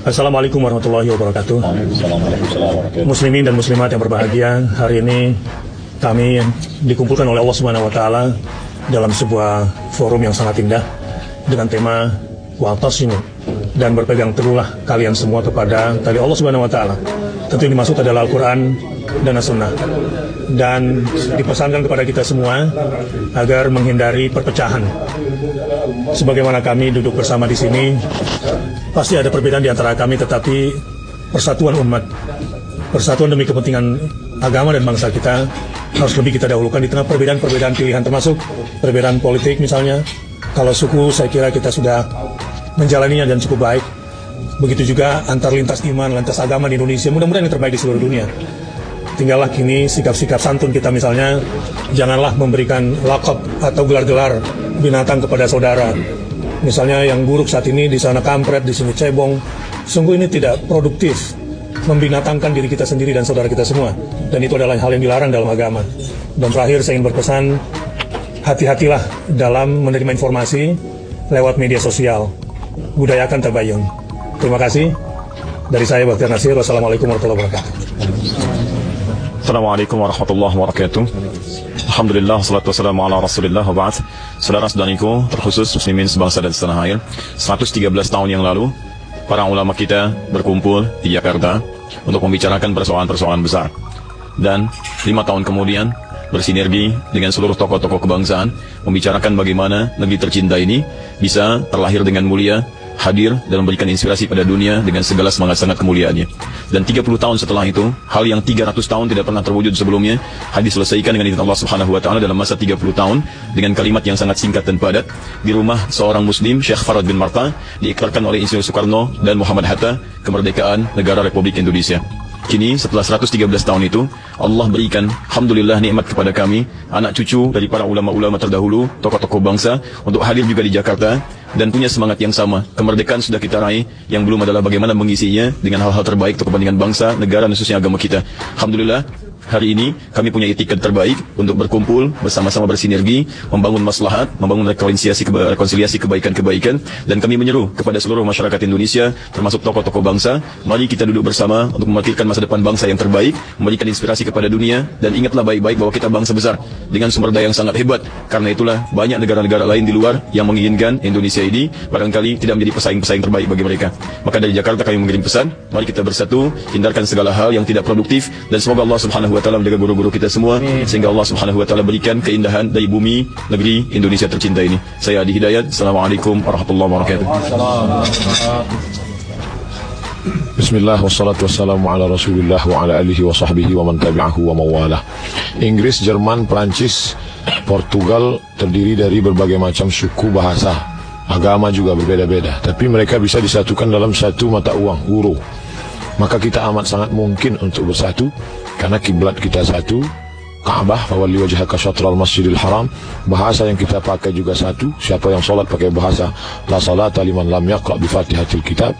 Assalamualaikum warahmatullahi wabarakatuh. Muslimin dan muslimat yang berbahagia, hari ini kami dikumpulkan oleh Allah Subhanahu wa taala dalam sebuah forum yang sangat indah dengan tema wa'tasimu, dan berpegang teguhlah kalian semua kepada tali Allah Subhanahu wa taala. Tentu yang dimaksud adalah Al-Qur'an dan As-Sunnah. Dan dipesankan kepada kita semua agar menghindari perpecahan. Sebagaimana kami duduk bersama di sini, pasti ada perbedaan di antara kami, tetapi persatuan umat, persatuan demi kepentingan agama dan bangsa kita harus lebih kita dahulukan di tengah perbedaan-perbedaan pilihan, termasuk perbedaan politik misalnya. Kalau suku, saya kira kita sudah menjalaninya dan cukup baik. Begitu juga antar lintas iman, lintas agama di Indonesia, mudah-mudahan yang terbaik di seluruh dunia. Tinggallah kini sikap-sikap santun kita, misalnya janganlah memberikan lakab atau gelar-gelar binatang kepada saudara. Misalnya yang buruk saat ini di sana kampret, di sini cebong. Sungguh ini tidak produktif, membinatangkan diri kita sendiri dan saudara kita semua. Dan itu adalah hal yang dilarang dalam agama. Dan terakhir saya ingin berpesan, hati-hatilah dalam menerima informasi lewat media sosial. Budayakan tabayun. Terima kasih. Dari saya Bakhtiar Nasir. Wassalamualaikum warahmatullahi wabarakatuh. Assalamualaikum warahmatullahi wabarakatuh. Alhamdulillah, salatu wassalamu ala rasulillah wa ba'd. Saudara-saudariku, terkhusus muslimin sebangsa dan setanah air, 113 tahun yang lalu para ulama kita berkumpul di Jakarta untuk membicarakan persoalan-persoalan besar. Dan 5 tahun kemudian bersinergi dengan seluruh tokoh-tokoh kebangsaan membicarakan bagaimana negeri tercinta ini bisa terlahir dengan mulia, hadir dan memberikan inspirasi pada dunia dengan segala semangat-semangat kemuliaannya. Dan 30 tahun setelah itu, hal yang 300 tahun tidak pernah terwujud sebelumnya, diselesaikan dengan izin Allah Subhanahu wa taala dalam masa 30 tahun dengan kalimat yang sangat singkat dan padat di rumah seorang muslim, Syekh Farad bin Marta, diikrarkan oleh Insinyur Soekarno dan Muhammad Hatta kemerdekaan negara Republik Indonesia. Kini setelah 113 tahun itu, Allah berikan alhamdulillah nikmat kepada kami, anak cucu dari para ulama-ulama terdahulu, tokoh-tokoh bangsa, untuk hadir juga di Jakarta dan punya semangat yang sama. Kemerdekaan sudah kita raih, yang belum adalah bagaimana mengisinya dengan hal-hal terbaik untuk kepentingan bangsa, negara, dan khususnya agama kita. Alhamdulillah, hari ini kami punya itikat terbaik untuk berkumpul bersama-sama, bersinergi, membangun maslahat, membangun rekonsiliasi kebaikan-kebaikan, dan kami menyeru kepada seluruh masyarakat Indonesia, termasuk tokoh-tokoh bangsa, mari kita duduk bersama untuk memikirkan masa depan bangsa yang terbaik, memberikan inspirasi kepada dunia, dan ingatlah baik-baik bahwa kita bangsa besar dengan sumber daya yang sangat hebat. Karena itulah banyak negara-negara lain di luar yang menginginkan Indonesia ini barangkali tidak menjadi pesaing-pesaing terbaik bagi mereka. Maka dari Jakarta kami mengirim pesan, mari kita bersatu, hindarkan segala hal yang tidak produktif, dan semoga Allah Subhanahu wa taala menjaga guru-guru kita semua, sehingga Allah Subhanahu wa taala berikan keindahan dari bumi negeri Indonesia tercinta ini. Saya Adi Hidayat. Assalamualaikum warahmatullahi wabarakatuh. Bismillah, wassalatu wassalamu ala rasulillah wa ala alihi wa sahbihi wa man tabi'ahu wa mawalah. Inggris, Jerman, Perancis, Portugal terdiri dari berbagai macam suku, bahasa, agama juga berbeda-beda, tapi mereka bisa disatukan dalam satu mata uang, euro. Maka kita amat sangat mungkin untuk bersatu, karena kiblat kita satu, Ka'bah, fawalli wajhaka syatral masjidil haram. Bahasa yang kita pakai juga satu. Siapa yang sholat pakai bahasa la salata liman lam yaqra bi fatihatil kitab.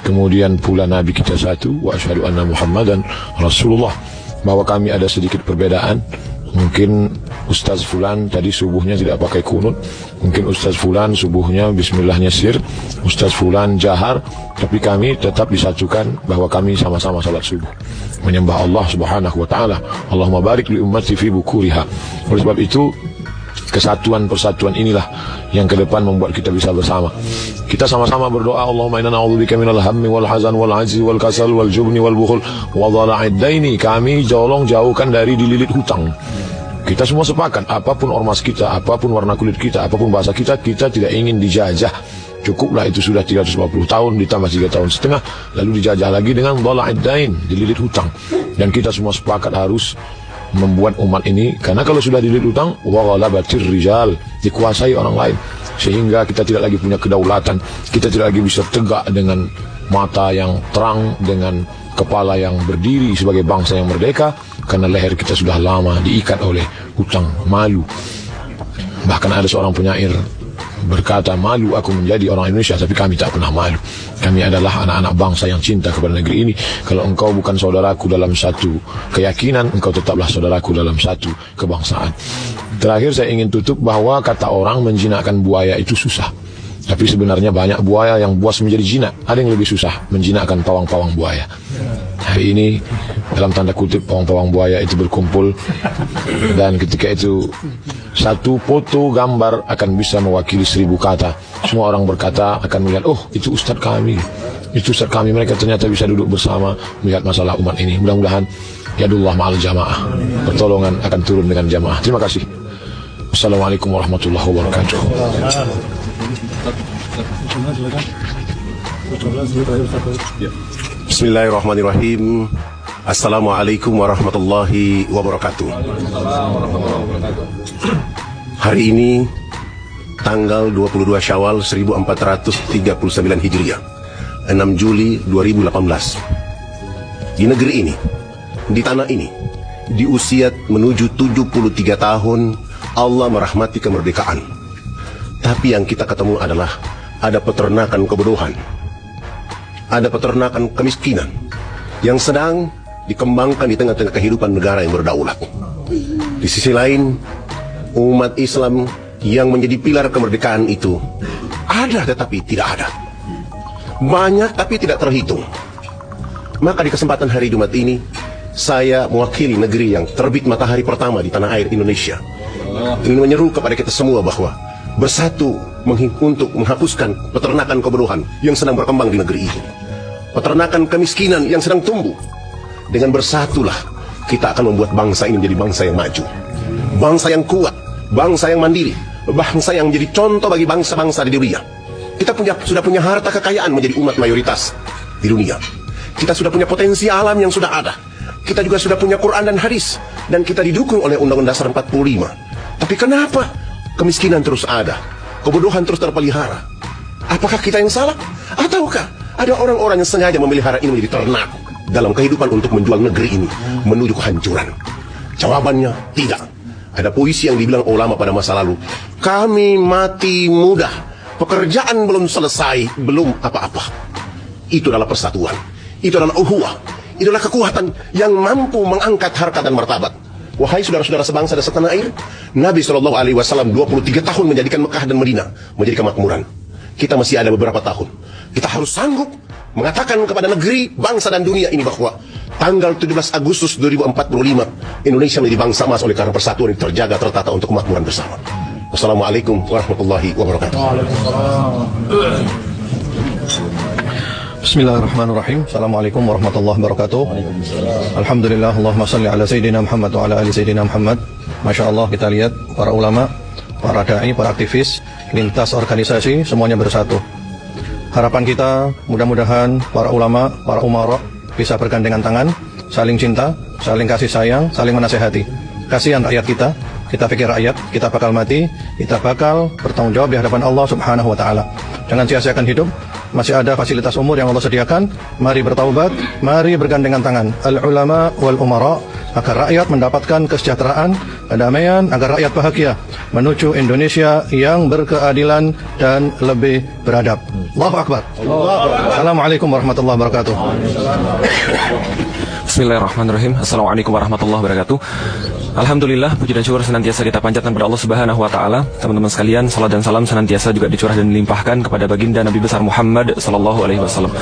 Kemudian pula Nabi kita satu, wa asyhadu anna Muhammadan Rasulullah. Bahwa kami ada sedikit perbedaan. Mungkin Ustaz Fulan tadi subuhnya tidak pakai kunut, mungkin Ustaz Fulan subuhnya bismillahnya sir, Ustaz Fulan jahar, tapi kami tetap disatukan bahwa kami sama-sama salat subuh, menyembah Allah Subhanahu wa taala. Allahumma barik li ummati fi bukuriha. Oleh sebab itu, kesatuan persatuan inilah yang ke depan membuat kita bisa bersama. Kita sama-sama berdoa, Allahumma inna na'udzubika minal hammi wal hazan wal ajzi wal kasal wal jubni wal bukhul wa dhala'id daini. Kami jauhkan dari dililit hutang. Kita semua sepakat, apapun ormas kita, apapun warna kulit kita, apapun bahasa kita, kita tidak ingin dijajah. Cukuplah itu sudah 350 tahun ditambah 3 tahun setengah, lalu dijajah lagi dengan dhala'id dain, dililit hutang. Dan kita semua sepakat harus membuat umat ini, karena kalau sudah dililit hutang, wa ghalabatir rijal, dikuasai orang lain, sehingga kita tidak lagi punya kedaulatan, kita tidak lagi bisa tegak dengan mata yang terang, dengan kepala yang berdiri sebagai bangsa yang merdeka, karena leher kita sudah lama diikat oleh hutang, malu. Bahkan ada seorang penyair berkata, malu aku menjadi orang Indonesia, tapi kami tak pernah malu. Kami adalah anak-anak bangsa yang cinta kepada negeri ini. Kalau engkau bukan saudaraku dalam satu keyakinan, engkau tetaplah saudaraku dalam satu kebangsaan. Terakhir saya ingin tutup bahwa kata orang menjinakkan buaya itu susah. Tapi sebenarnya banyak buaya yang buas menjadi jinak. Ada yang lebih susah menjinakkan pawang-pawang buaya. Hari ini dalam tanda kutip pawang-pawang buaya itu berkumpul, dan ketika itu satu foto gambar akan bisa mewakili 1000 kata. Semua orang berkata akan melihat, oh itu ustadz kami, itu ustadz kami. Mereka ternyata bisa duduk bersama melihat masalah umat ini. Mudah-mudahan yadullah ma'al jamaah, pertolongan akan turun dengan jamaah. Terima kasih. Assalamualaikum warahmatullahi wabarakatuh. Bismillahirrahmanirrahim. Assalamualaikum warahmatullahi wabarakatuh. Hari ini tanggal 22 Syawal 1439 Hijriah, 6 Juli 2018. Di negeri ini, di tanah ini, di usia menuju 73 tahun, Allah merahmati kemerdekaan. Tapi yang kita ketemu adalah ada peternakan kebodohan, ada peternakan kemiskinan yang sedang dikembangkan di tengah-tengah kehidupan negara yang berdaulat. Di sisi lain, umat Islam yang menjadi pilar kemerdekaan itu ada tetapi tidak ada, banyak tapi tidak terhitung. Maka di kesempatan hari Jumat ini, saya mewakili negeri yang terbit matahari pertama di tanah air Indonesia, ingin menyeru kepada kita semua bahwa bersatu untuk menghapuskan peternakan kebodohan yang sedang berkembang di negeri ini, peternakan kemiskinan yang sedang tumbuh. Dengan bersatulah kita akan membuat bangsa ini menjadi bangsa yang maju, bangsa yang kuat, bangsa yang mandiri, bangsa yang menjadi contoh bagi bangsa-bangsa di dunia. Kita sudah punya harta kekayaan menjadi umat mayoritas di dunia. Kita sudah punya potensi alam yang sudah ada. Kita juga sudah punya Quran dan hadis, dan kita didukung oleh Undang-Undang Dasar 45. Tapi kenapa kemiskinan terus ada, kebodohan terus terpelihara? Apakah kita yang salah? Ataukah ada orang-orang yang sengaja memelihara ini menjadi ternak dalam kehidupan untuk menjual negeri ini menuju kehancuran? Jawabannya tidak. Ada puisi yang dibilang ulama pada masa lalu, kami mati muda, pekerjaan belum selesai, belum apa-apa. Itu adalah persatuan, itu adalah ukhuwah, itu adalah kekuatan yang mampu mengangkat harkat dan martabat. Wahai saudara-saudara sebangsa dan setanah air, Nabi SAW 23 tahun menjadikan Mekah dan Madinah menjadi kemakmuran. Kita masih ada beberapa tahun. Kita harus sanggup mengatakan kepada negeri, bangsa dan dunia ini bahwa tanggal 17 Agustus 2045 Indonesia menjadi bangsa emas oleh karena persatuan yang terjaga, tertata untuk kemakmuran bersama. Wassalamualaikum warahmatullahi wabarakatuh. Bismillahirrahmanirrahim. Assalamualaikum warahmatullahi wabarakatuh. Alhamdulillah, Allahumma salli ala Sayyidina Muhammad wa ala ali Sayyidina Muhammad. Masya Allah, kita lihat para ulama, para da'i, para aktivis, lintas organisasi, semuanya bersatu. Harapan kita, mudah-mudahan para ulama, para umara bisa bergandengan tangan, saling cinta, saling kasih sayang, saling menasehati. Kasihan rakyat kita pikir rakyat, kita bakal mati, kita bakal bertanggung jawab di hadapan Allah Subhanahu wa Ta'ala. Jangan sia-siakan hidup. Masih ada fasilitas umur yang Allah sediakan. Mari bertaubat, mari bergandengan tangan, al-ulama wal umara, agar rakyat mendapatkan kesejahteraan, kedamaian, agar rakyat bahagia menuju Indonesia yang berkeadilan dan lebih beradab. Allahu Akbar. Assalamualaikum warahmatullahi wabarakatuh. Bismillahirrahmanirrahim. Assalamualaikum warahmatullahi wabarakatuh. Alhamdulillah, puji dan syukur senantiasa kita panjatkan kepada Allah Subhanahu wa Ta'ala. Teman-teman sekalian, salat dan salam senantiasa juga dicurah dan dilimpahkan kepada baginda Nabi besar Muhammad sallallahu alaihi wasallam.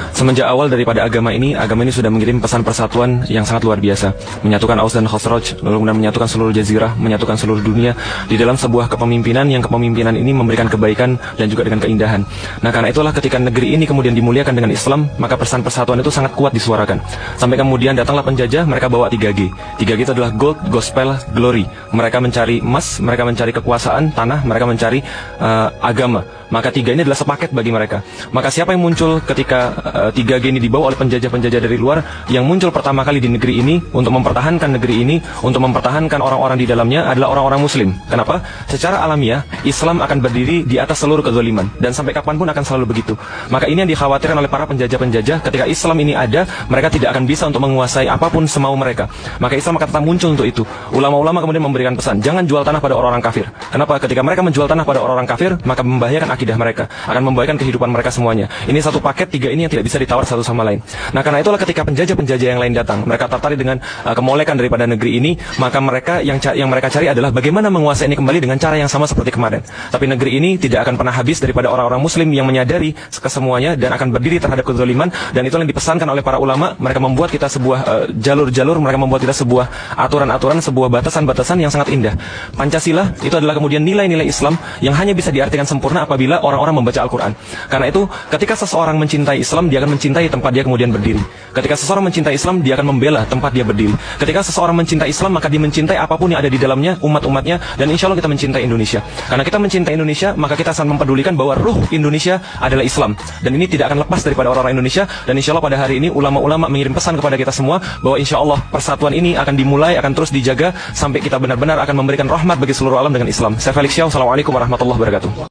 Semenjak awal daripada agama ini sudah mengirim pesan persatuan yang sangat luar biasa, menyatukan Aus dan Khazraj, lalu kemudian menyatukan seluruh jazirah, menyatukan seluruh dunia di dalam sebuah kepemimpinan yang kepemimpinan ini memberikan kebaikan dan juga dengan keindahan. Nah, karena itulah ketika negeri ini kemudian dimuliakan dengan Islam, maka pesan persatuan itu sangat kuat disuarakan. Sampai kemudian datanglah penjajah, mereka bawa 3G. 3G itu adalah gold, gospel, glory. Mereka mencari emas, mereka mencari kekuasaan, tanah, mereka mencari agama. Maka 3 ini adalah sepaket bagi mereka. Maka siapa yang muncul ketika 3G ini dibawa oleh penjajah-penjajah dari luar? Yang muncul pertama kali di negeri ini untuk mempertahankan negeri ini, untuk mempertahankan orang-orang di dalamnya adalah orang-orang Muslim. Kenapa? Secara alamiah Islam akan berdiri di atas seluruh kezaliman, dan sampai kapanpun akan selalu begitu. Maka ini yang dikhawatirkan oleh para penjajah-penjajah. Ketika Islam ini ada, mereka tidak akan bisa untuk menguasai apapun semau mereka. Maka Islam akan tetap muncul untuk itu. Ulama-ulama kemudian memberikan pesan, jangan jual tanah pada orang-orang kafir. Kenapa? Ketika mereka menjual tanah pada orang-orang kafir, maka membahayakan akidah mereka, akan membahayakan kehidupan mereka semuanya. Ini satu paket 3 ini yang tidak bisa bisa ditawar satu sama lain. Nah, karena itulah ketika penjajah-penjajah yang lain datang, mereka tertarik dengan kemolekan daripada negeri ini, maka mereka yang mereka cari adalah bagaimana menguasai ini kembali dengan cara yang sama seperti kemarin. Tapi negeri ini tidak akan pernah habis daripada orang-orang muslim yang menyadari kesemuanya dan akan berdiri terhadap kezaliman, dan itulah yang dipesankan oleh para ulama. Mereka membuat kita sebuah jalur-jalur, mereka membuat kita sebuah aturan-aturan, sebuah batasan-batasan yang sangat indah. Pancasila itu adalah kemudian nilai-nilai Islam yang hanya bisa diartikan sempurna apabila orang-orang membaca Al-Quran. Karena itu ketika seseorang mencintai Islam, dia akan mencintai tempat dia kemudian berdiri. Ketika seseorang mencintai Islam, dia akan membela tempat dia berdiri. Ketika seseorang mencintai Islam, maka dia mencintai apapun yang ada di dalamnya, umat-umatnya, dan insya Allah kita mencintai Indonesia. Karena kita mencintai Indonesia, maka kita sangat mempedulikan bahwa ruh Indonesia adalah Islam, dan ini tidak akan lepas daripada orang-orang Indonesia. Dan insya Allah pada hari ini ulama-ulama mengirim pesan kepada kita semua bahwa insya Allah persatuan ini akan dimulai, akan terus dijaga sampai kita benar-benar akan memberikan rahmat bagi seluruh alam dengan Islam. Saya Felix Xiao, Assalamualaikum warahmatullahi wabarakatuh.